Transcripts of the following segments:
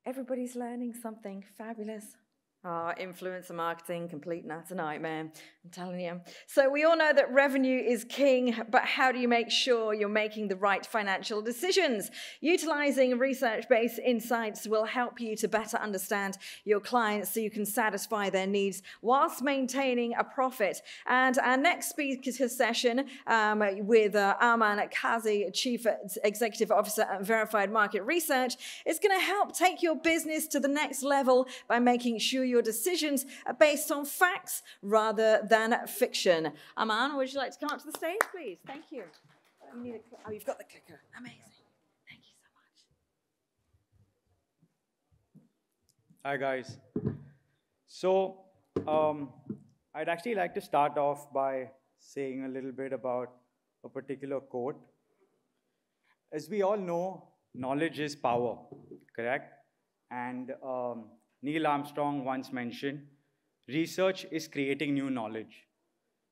Everybody's learning something fabulous. Influencer marketing, complete and utter nightmare, I'm telling you. So we all know that revenue is king, but how do you make sure you're making the right financial decisions? Utilizing research-based insights will help you to better understand your clients so you can satisfy their needs whilst maintaining a profit. And our next speaker session with Amaan Kazi, Chief Executive Officer at Verified Market Research, is going to help take your business to the next level by making sure your decisions are based on facts rather than fiction. Amaan, would you like to come up to the stage, please? Thank you. You need oh, you've got the clicker. Amazing. Thank you so much. Hi, guys. So I'd actually like to start off by saying a little bit about a particular quote. As we all know, knowledge is power, correct? And Neil Armstrong once mentioned, research is creating new knowledge.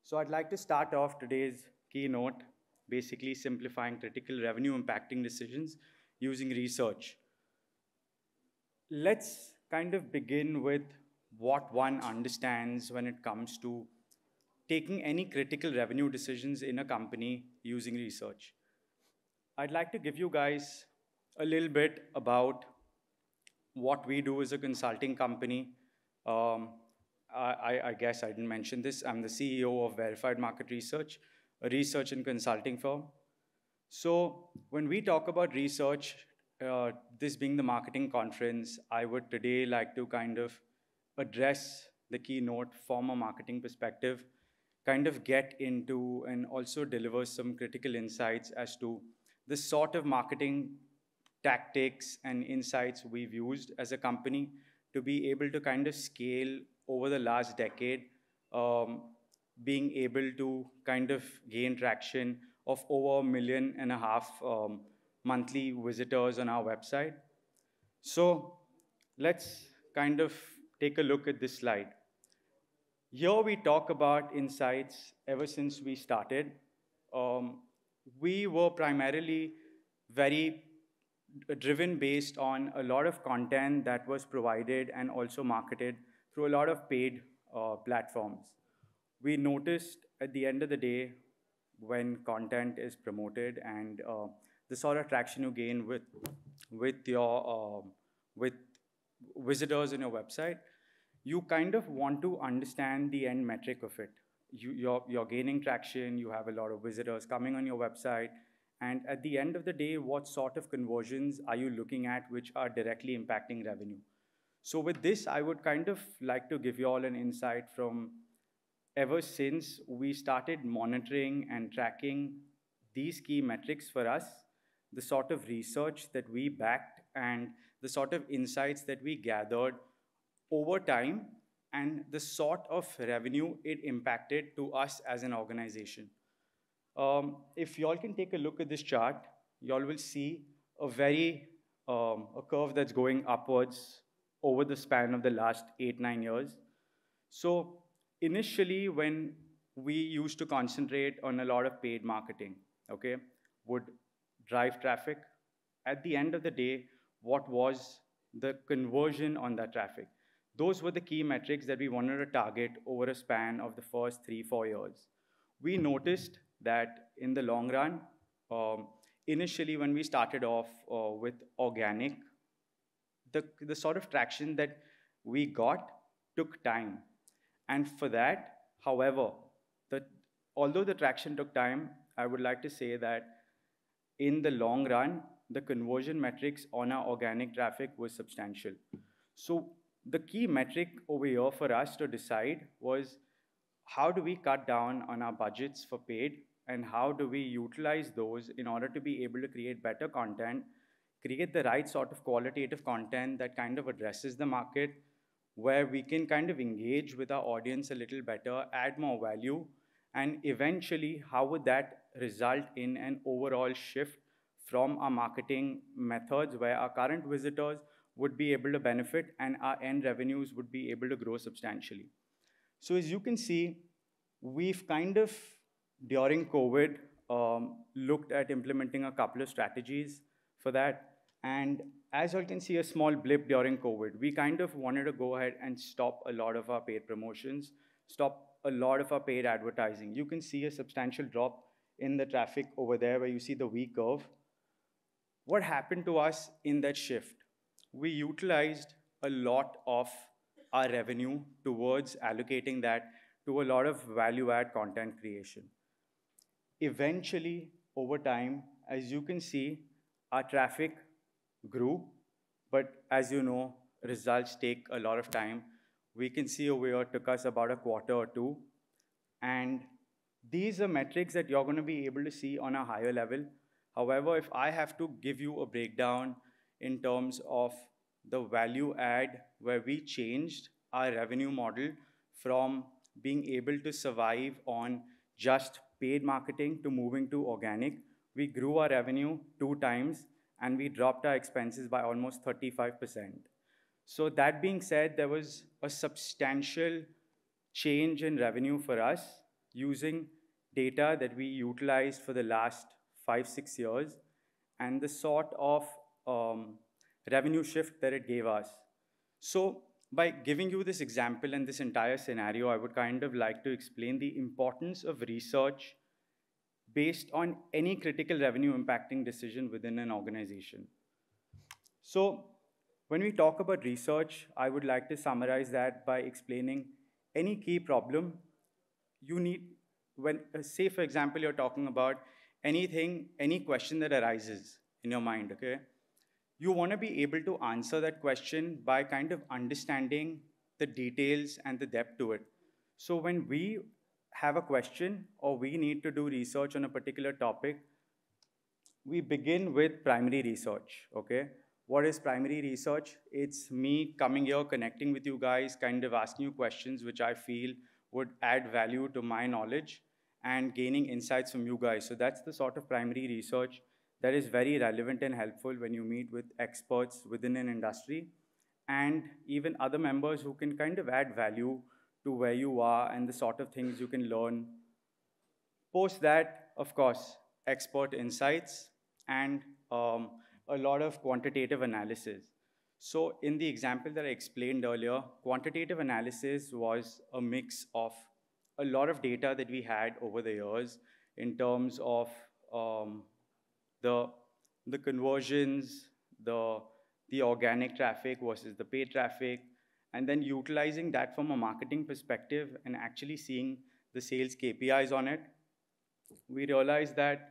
So I'd like to start off today's keynote, basically simplifying critical revenue impacting decisions using research. Let's kind of begin with what one understands when it comes to taking any critical revenue decisions in a company using research. I'd like to give you guys a little bit about what we do as a consulting company. I guess I didn't mention this. I'm the CEO of Verified Market Research, a research and consulting firm. So when we talk about research, this being the marketing conference, I would today like to kind of address the keynote from a marketing perspective, kind of get into and also deliver some critical insights as to the sort of marketing tactics and insights we've used as a company to be able to kind of scale over the last decade, being able to kind of gain traction of over 1.5 million monthly visitors on our website. So let's kind of take a look at this slide. Here we talk about insights ever since we started. We were primarily very driven based on a lot of content that was provided and also marketed through a lot of paid platforms. We noticed at the end of the day, when content is promoted and the sort of traction you gain with visitors on your website, you kind of want to understand the end metric of it. You're gaining traction, you have a lot of visitors coming on your website, and at the end of the day, what sort of conversions are you looking at which are directly impacting revenue? So with this, I would kind of like to give you all an insight from ever since we started monitoring and tracking these key metrics for us, the sort of research that we backed and the sort of insights that we gathered over time and the sort of revenue it impacted to us as an organization. If y'all can take a look at this chart, y'all will see a curve that's going upwards over the span of the last 8-9 years. So initially, when we used to concentrate on a lot of paid marketing, okay, would drive traffic. At the end of the day, what was the conversion on that traffic? Those were the key metrics that we wanted to target over a span of the first 3-4 years. We noticed that in the long run, initially when we started off with organic, the sort of traction that we got took time. And for that, however, although the traction took time, I would like to say that in the long run, the conversion metrics on our organic traffic was substantial. So the key metric over here for us to decide was how do we cut down on our budgets for paid and how do we utilize those in order to be able to create better content, create the right sort of qualitative content that kind of addresses the market, where we can kind of engage with our audience a little better, add more value, and eventually how would that result in an overall shift from our marketing methods where our current visitors would be able to benefit and our end revenues would be able to grow substantially. So as you can see, we've kind of, during COVID, looked at implementing a couple of strategies for that. And as you can see, a small blip during COVID, we kind of wanted to go ahead and stop a lot of our paid promotions, stop a lot of our paid advertising. You can see a substantial drop in the traffic over there where you see the V curve. What happened to us in that shift? We utilized a lot of our revenue towards allocating that to a lot of value add content creation. Eventually, over time, as you can see, our traffic grew, but as you know, results take a lot of time. We can see over here it took us about a quarter or two, and these are metrics that you're going to be able to see on a higher level. However, if I have to give you a breakdown in terms of the value add where we changed our revenue model from being able to survive on just paid marketing to moving to organic, we grew our revenue 2 times and we dropped our expenses by almost 35%. So that being said, there was a substantial change in revenue for us using data that we utilized for the last 5, 6 years and the sort of revenue shift that it gave us. So by giving you this example and this entire scenario, I would kind of like to explain the importance of research based on any critical revenue impacting decision within an organization. So when we talk about research, I would like to summarize that by explaining any key problem you need when, say for example, you're talking about anything, any question that arises in your mind, okay? You want to be able to answer that question by kind of understanding the details and the depth to it. So when we have a question or we need to do research on a particular topic, we begin with primary research, okay? What is primary research? It's me coming here, connecting with you guys, kind of asking you questions which I feel would add value to my knowledge and gaining insights from you guys. So that's the sort of primary research that is very relevant and helpful when you meet with experts within an industry and even other members who can kind of add value to where you are and the sort of things you can learn. Post that, of course, expert insights and a lot of quantitative analysis. So in the example that I explained earlier, quantitative analysis was a mix of a lot of data that we had over the years in terms of the conversions, the organic traffic versus the paid traffic, and then utilizing that from a marketing perspective and actually seeing the sales KPIs on it. We realized that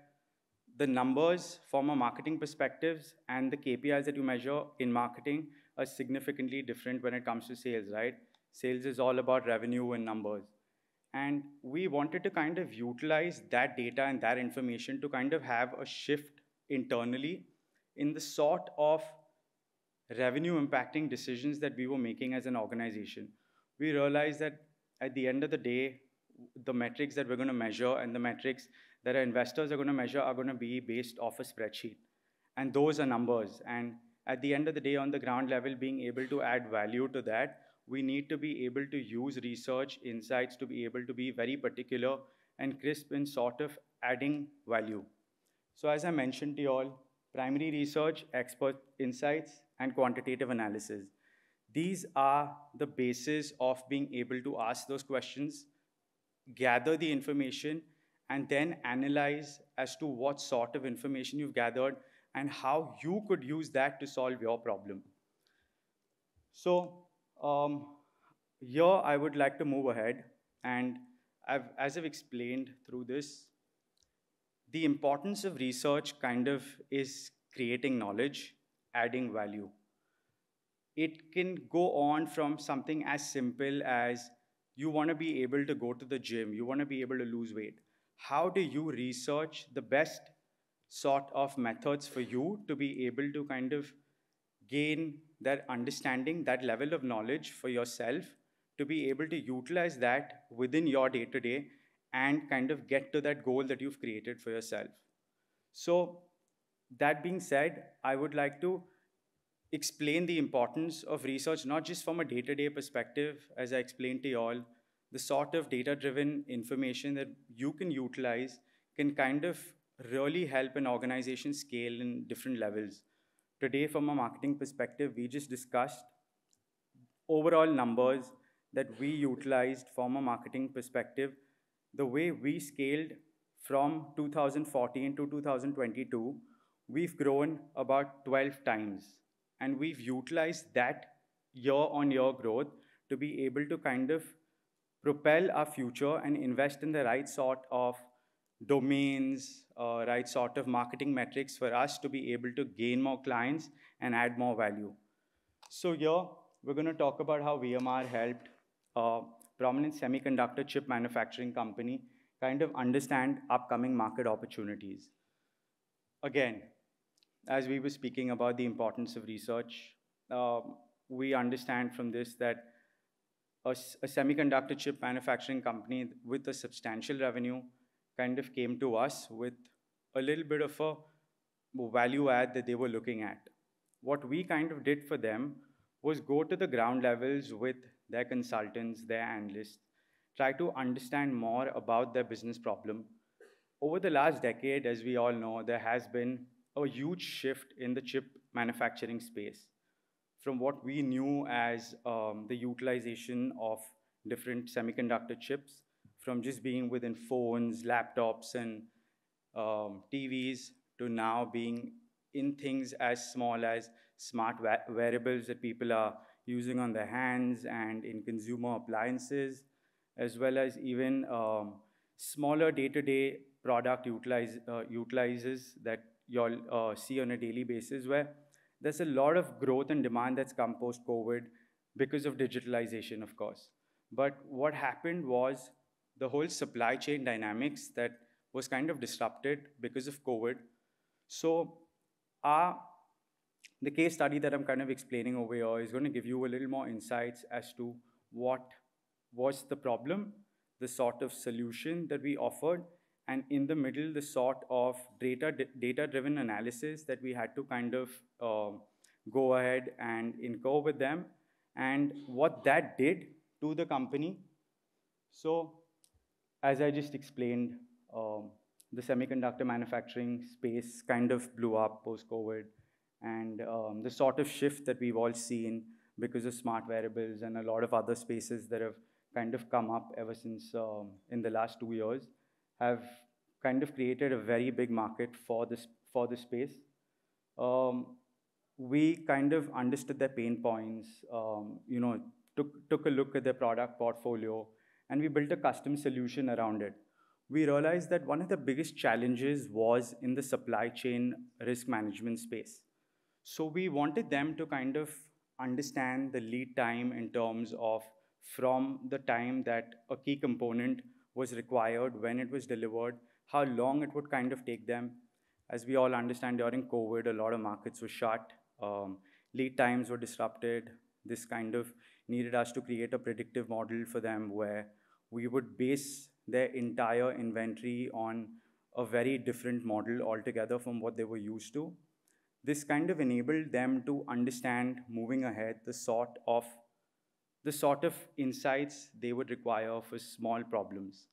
the numbers from a marketing perspectives and the KPIs that you measure in marketing are significantly different when it comes to sales, right? Sales is all about revenue and numbers. And we wanted to kind of utilize that data and that information to kind of have a shift internally in the sort of revenue impacting decisions that we were making as an organization. We realized that at the end of the day, the metrics that we're going to measure and the metrics that our investors are going to measure are going to be based off a spreadsheet. And those are numbers. And at the end of the day, on the ground level, being able to add value to that, we need to be able to use research insights to be able to be very particular and crisp in sort of adding value. So as I mentioned to you all, primary research, expert insights, and quantitative analysis. These are the basis of being able to ask those questions, gather the information, and then analyze as to what sort of information you've gathered and how you could use that to solve your problem. So here I would like to move ahead, and as I've explained through this, the importance of research kind of is creating knowledge, adding value. It can go on from something as simple as you want to be able to go to the gym, you want to be able to lose weight. How do you research the best sort of methods for you to be able to kind of gain that understanding, that level of knowledge for yourself, to be able to utilize that within your day-to-day and kind of get to that goal that you've created for yourself. So that being said, I would like to explain the importance of research, not just from a day-to-day perspective, as I explained to you all, the sort of data-driven information that you can utilize can kind of really help an organization scale in different levels. today from a marketing perspective, we just discussed overall numbers that we utilized from a marketing perspective. The way we scaled from 2014 to 2022, we've grown about 12 times. And we've utilized that year-on-year growth to be able to kind of propel our future and invest in the right sort of domains, right sort of marketing metrics for us to be able to gain more clients and add more value. So here, we're going to talk about how VMR helped a prominent semiconductor chip manufacturing company kind of understand upcoming market opportunities. Again, as we were speaking about the importance of research, we understand from this that a semiconductor chip manufacturing company with a substantial revenue kind of came to us with a little bit of a value add that they were looking at. What we kind of did for them was go to the ground levels with their consultants, their analysts, try to understand more about their business problem. Over the last decade, as we all know, there has been a huge shift in the chip manufacturing space. From what we knew as the utilization of different semiconductor chips, from just being within phones, laptops, and TVs, to now being in things as small as smart wearables that people are using on their hands and in consumer appliances, as well as even smaller day-to-day product utilizes that you'll see on a daily basis, where there's a lot of growth and demand that's come post-COVID because of digitalization, of course. But what happened was the whole supply chain dynamics that was kind of disrupted because of COVID. So the case study that I'm kind of explaining over here is going to give you a little more insights as to what was the problem, the sort of solution that we offered, and in the middle, the sort of data-driven analysis that we had to kind of go ahead and incur with them, and what that did to the company. So, as I just explained, the semiconductor manufacturing space kind of blew up post-COVID, and the sort of shift that we've all seen because of smart wearables and a lot of other spaces that have kind of come up ever since in the last 2 years have kind of created a very big market for this space. We kind of understood their pain points, took a look at their product portfolio, and we built a custom solution around it. We realized that one of the biggest challenges was in the supply chain risk management space. So we wanted them to kind of understand the lead time in terms of from the time that a key component was required, when it was delivered, how long it would kind of take them. As we all understand, during COVID, a lot of markets were shut, lead times were disrupted. This kind of needed us to create a predictive model for them where we would base their entire inventory on a very different model altogether from what they were used to. This kind of enabled them to understand, moving ahead, the sort of insights they would require for small problems.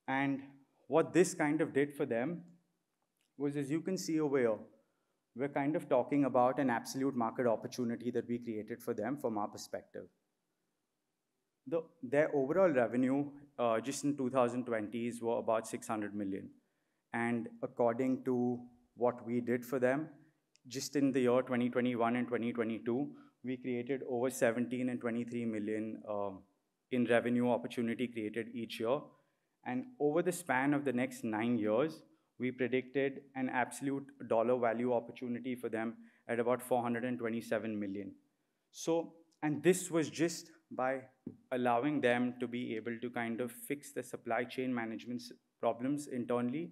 And what this kind of did for them was, as you can see over here, we're kind of talking about an absolute market opportunity that we created for them from our perspective. Their overall revenue just in 2020s were about 600 million. And according to what we did for them, just in the year 2021 and 2022, we created over 17 and 23 million in revenue opportunity created each year. And over the span of the next 9 years, we predicted an absolute dollar value opportunity for them at about 427 million. So, and this was just by allowing them to be able to kind of fix the supply chain management problems internally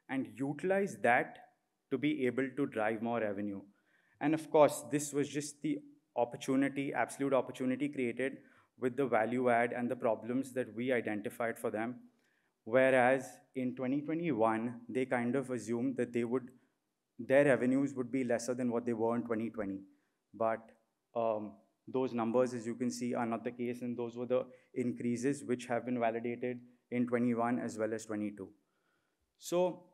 and utilize that to be able to drive more revenue. And of course, this was just the opportunity, absolute opportunity created with the value add and the problems that we identified for them. Whereas in 2021, they kind of assumed that their revenues would be lesser than what they were in 2020. But those numbers, as you can see, are not the case, and those were the increases which have been validated in 21 as well as 22. So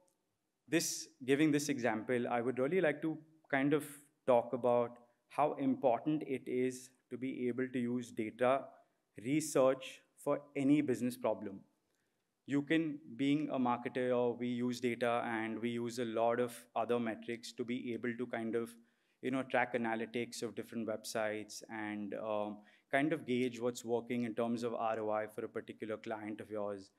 giving this example, I would really like to kind of talk about how important it is to be able to use data research for any business problem. You can, being a marketer, or we use data and we use a lot of other metrics to be able to kind of, track analytics of different websites and kind of gauge what's working in terms of ROI for a particular client of yours.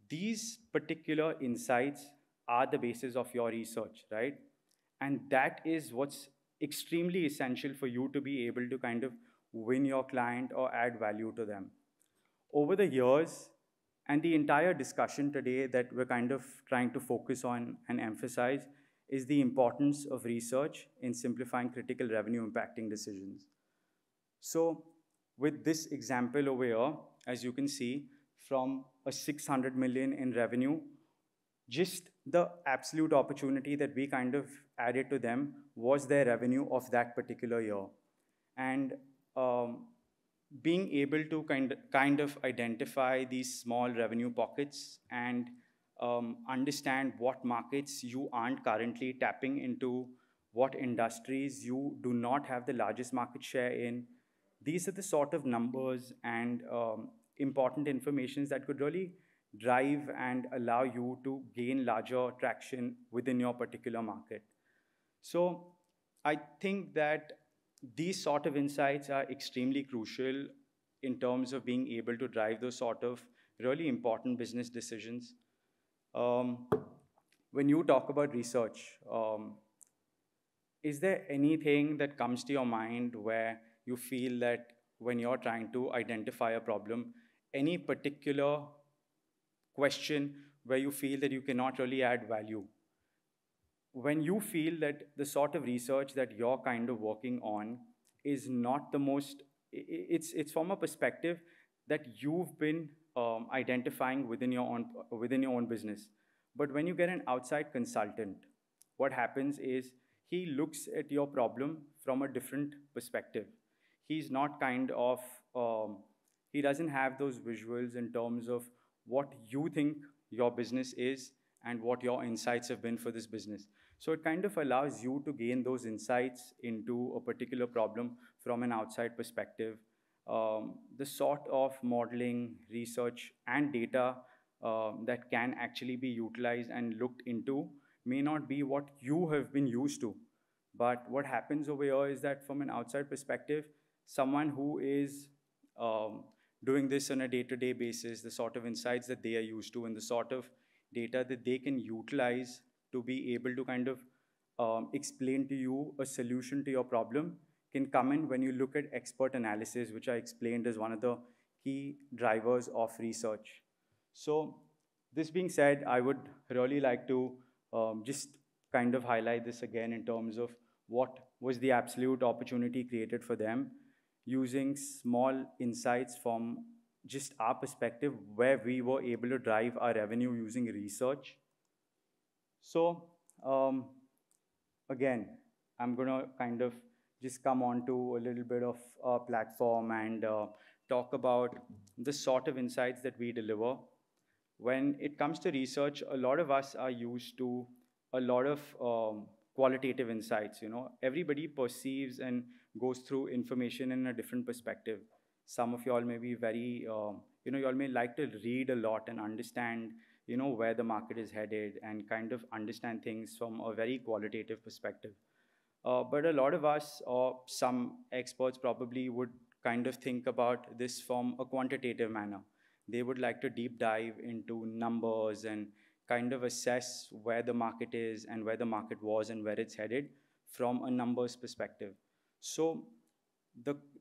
These particular insights are the basis of your research, right? And that is what's extremely essential for you to be able to kind of win your client or add value to them. Over the years, and the entire discussion today that we're kind of trying to focus on and emphasize is the importance of research in simplifying critical revenue impacting decisions. So with this example over here, as you can see, from a 600 million in revenue, just the absolute opportunity that we kind of added to them was their revenue of that particular year. And being able to kind of identify these small revenue pockets and understand what markets you aren't currently tapping into, what industries you do not have the largest market share in. These are the sort of numbers and important informations that could really drive and allow you to gain larger traction within your particular market. So I think that these sort of insights are extremely crucial in terms of being able to drive those sort of really important business decisions. When you talk about research, is there anything that comes to your mind where you feel that when you're trying to identify a problem, any particular question where you feel that you cannot really add value? When you feel that the sort of research that you're kind of working on is not the most, it's from a perspective that you've been identifying within your own business. But when you get an outside consultant, what happens is he looks at your problem from a different perspective. He's not kind of, he doesn't have those visuals in terms of what you think your business is and what your insights have been for this business. So it kind of allows you to gain those insights into a particular problem from an outside perspective. The sort of modeling, research, and data that can actually be utilized and looked into may not be what you have been used to. But what happens over here is that from an outside perspective, someone who is doing this on a day-to-day basis, the sort of insights that they are used to and the sort of data that they can utilize to be able to kind of explain to you a solution to your problem can come in when you look at expert analysis, which I explained as one of the key drivers of research. So this being said, I would really like to just kind of highlight this again in terms of what was the absolute opportunity created for them using small insights from just our perspective where we were able to drive our revenue using research. So again, I'm going to kind of just come on to a little bit of our platform and talk about the sort of insights that we deliver. When it comes to research, a lot of us are used to a lot of qualitative insights. Everybody perceives and goes through information in a different perspective. Some of y'all may be very, y'all may like to read a lot and understand, where the market is headed and kind of understand things from a very qualitative perspective. But a lot of us, or some experts probably, would kind of think about this from a quantitative manner. They would like to deep dive into numbers and kind of assess where the market is and where the market was and where it's headed from a numbers perspective. So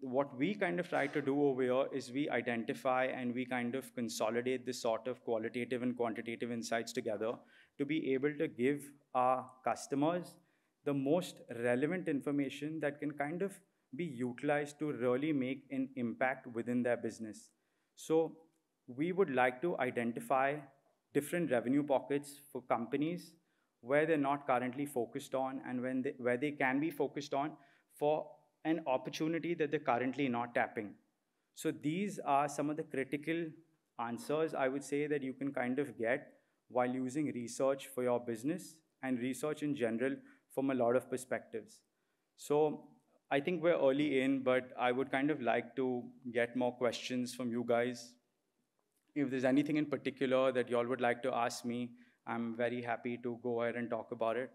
what we kind of try to do over here is we identify and we kind of consolidate this sort of qualitative and quantitative insights together to be able to give our customers the most relevant information that can kind of be utilized to really make an impact within their business. So we would like to identify different revenue pockets for companies where they're not currently focused on and where they can be focused on for an opportunity that they're currently not tapping. So these are some of the critical answers, I would say, that you can kind of get while using research for your business and research in general from a lot of perspectives. So I think we're early in, but I would kind of like to get more questions from you guys. If there's anything in particular that y'all would like to ask me, I'm very happy to go ahead and talk about it.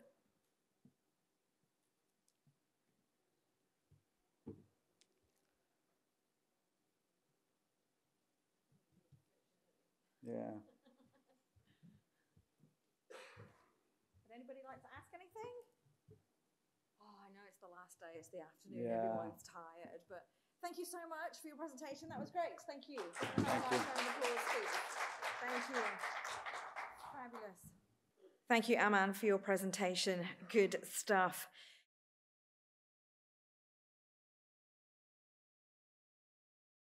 Yeah. Would anybody like to ask anything? Oh, I know it's the last day, it's the afternoon, Yeah. everyone's tired, but thank you so much for your presentation. That was great. Thank you. Thank you. Thank you. Fabulous. Thank you, Amaan, for your presentation. Good stuff.